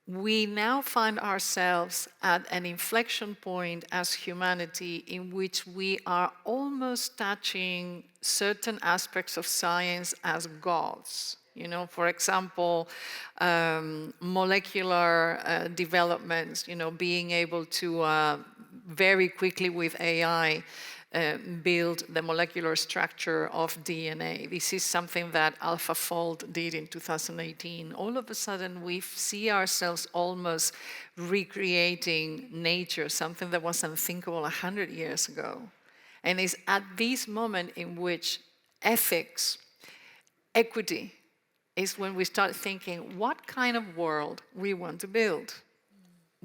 we now find ourselves at an inflection point as humanity in which we are almost touching certain aspects of science as gods. You know, for example, molecular developments, you know, being able to very quickly with AI build the molecular structure of DNA. This is something that AlphaFold did in 2018. All of a sudden, we see ourselves almost recreating nature, something that was unthinkable 100 years ago. And it's at this moment in which ethics, equity, is when we start thinking what kind of world we want to build.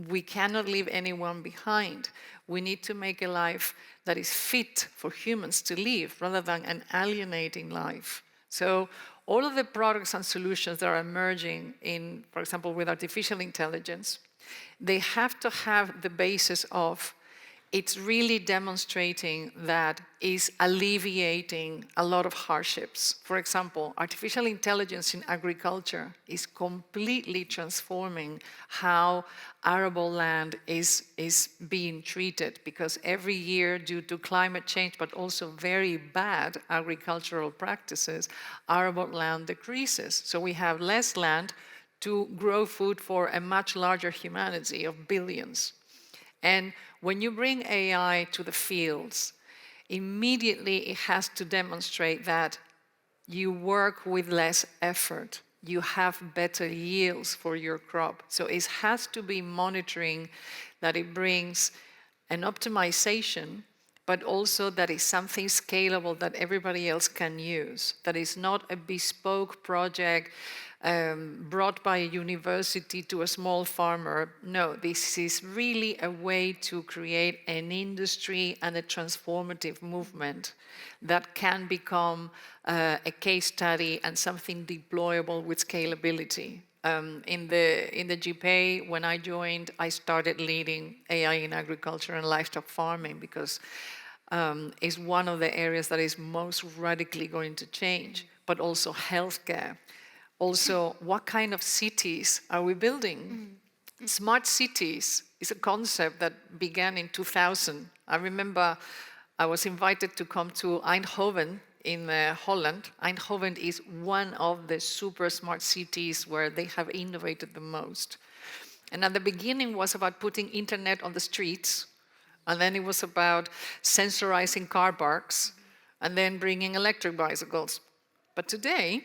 We cannot leave anyone behind. We need to make a life that is fit for humans to live rather than an alienating life. So all of the products and solutions that are emerging in, for example, with artificial intelligence, they have to have the basis of it's really demonstrating that it's alleviating a lot of hardships. For example, artificial intelligence in agriculture is completely transforming how arable land is being treated, because every year, due to climate change, but also very bad agricultural practices, arable land decreases. So we have less land to grow food for a much larger humanity of billions. And when you bring AI to the fields, immediately it has to demonstrate that you work with less effort, you have better yields for your crop. So it has to be monitoring that it brings an optimization, but also that is something scalable that everybody else can use, that is not a bespoke project brought by a university to a small farmer. No, this is really a way to create an industry and a transformative movement that can become a case study and something deployable with scalability. In the GPA, when I joined, I started leading AI in agriculture and livestock farming because it's one of the areas that is most radically going to change, but also healthcare. Also, what kind of cities are we building? Smart cities is a concept that began in 2000. I remember I was invited to come to Eindhoven in Holland. Eindhoven is one of the super smart cities where they have innovated the most. And at the beginning was about putting internet on the streets, and then it was about sensorizing car parks, and then bringing electric bicycles. But today,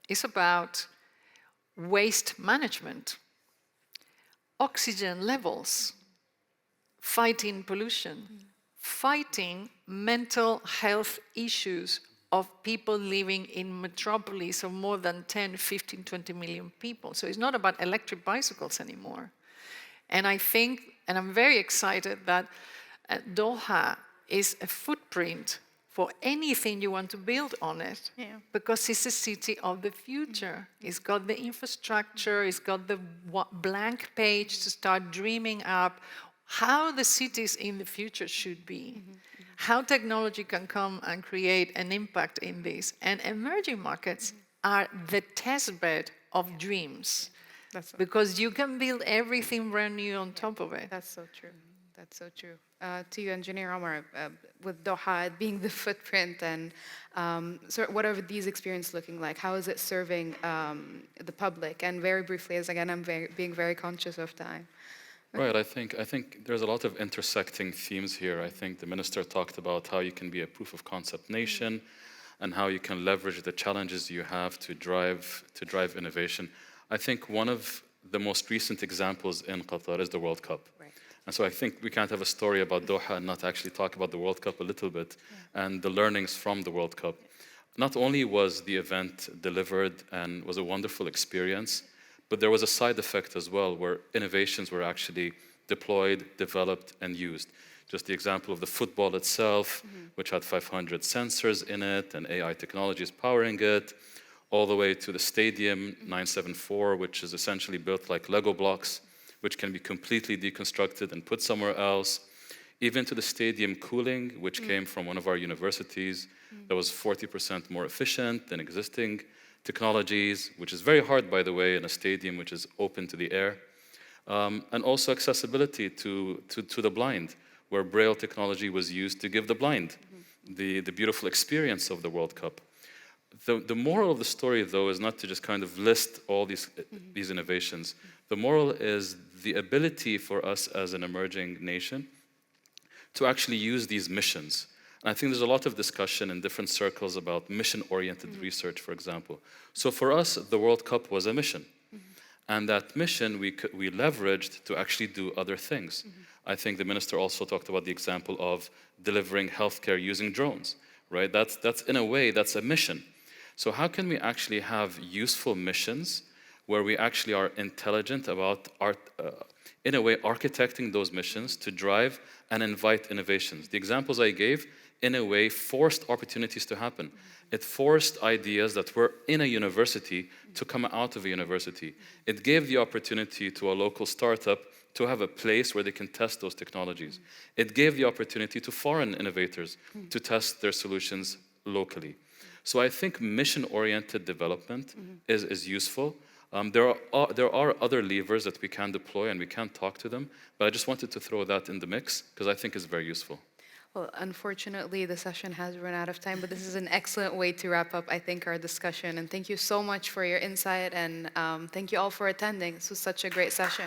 it's about waste management, oxygen levels, fighting pollution, fighting mental health issues of people living in metropolis of more than 10, 15, 20 million people. So it's not about electric bicycles anymore. And I think, and I'm very excited that Doha is a footprint for anything you want to build on it, because it's a city of the future. It's got the infrastructure, it's got the blank page to start dreaming up how the cities in the future should be, how technology can come and create an impact in this. And emerging markets are the test bed of dreams, because you can build everything brand new on top of it. That's so true. That's so true. To you, Engineer Omar, with Doha being the footprint, and so what are these experiences looking like? How is it serving the public? And very briefly, as again, I'm being very conscious of time. Right, I think there's a lot of intersecting themes here. I think the minister talked about how you can be a proof of concept nation and how you can leverage the challenges you have to drive innovation. I think one of the most recent examples in Qatar is the World Cup. Right. And so I think we can't have a story about Doha and not actually talk about the World Cup a little bit and the learnings from the World Cup. Not only was the event delivered and was a wonderful experience, but there was a side effect as well where innovations were actually deployed, developed, and used. Just the example of the football itself, which had 500 sensors in it and AI technologies powering it, all the way to the stadium 974, which is essentially built like Lego blocks, which can be completely deconstructed and put somewhere else, even to the stadium cooling, which came from one of our universities that was 40% more efficient than existing technologies, which is very hard, by the way, in a stadium which is open to the air. And also accessibility to the blind, where Braille technology was used to give the blind the beautiful experience of the World Cup. The moral of the story, though, is not to just kind of list all these innovations. The moral is the ability for us as an emerging nation to actually use these missions. And I think there's a lot of discussion in different circles about mission-oriented research, for example. So for us, the World Cup was a mission. And that mission we leveraged to actually do other things. I think the minister also talked about the example of delivering healthcare using drones, right? That's in a way, that's a mission. So how can we actually have useful missions where we actually are intelligent about in a way, architecting those missions to drive and invite innovations? The examples I gave, in a way, forced opportunities to happen. It forced ideas that were in a university to come out of a university. It gave the opportunity to a local startup to have a place where they can test those technologies. It gave the opportunity to foreign innovators to test their solutions locally. So I think mission-oriented development is useful. There are other levers that we can deploy and we can talk to them, but I just wanted to throw that in the mix because I think it's very useful. Well, unfortunately, the session has run out of time, but this is an excellent way to wrap up, I think, our discussion. And thank you so much for your insight, and thank you all for attending. This was such a great session.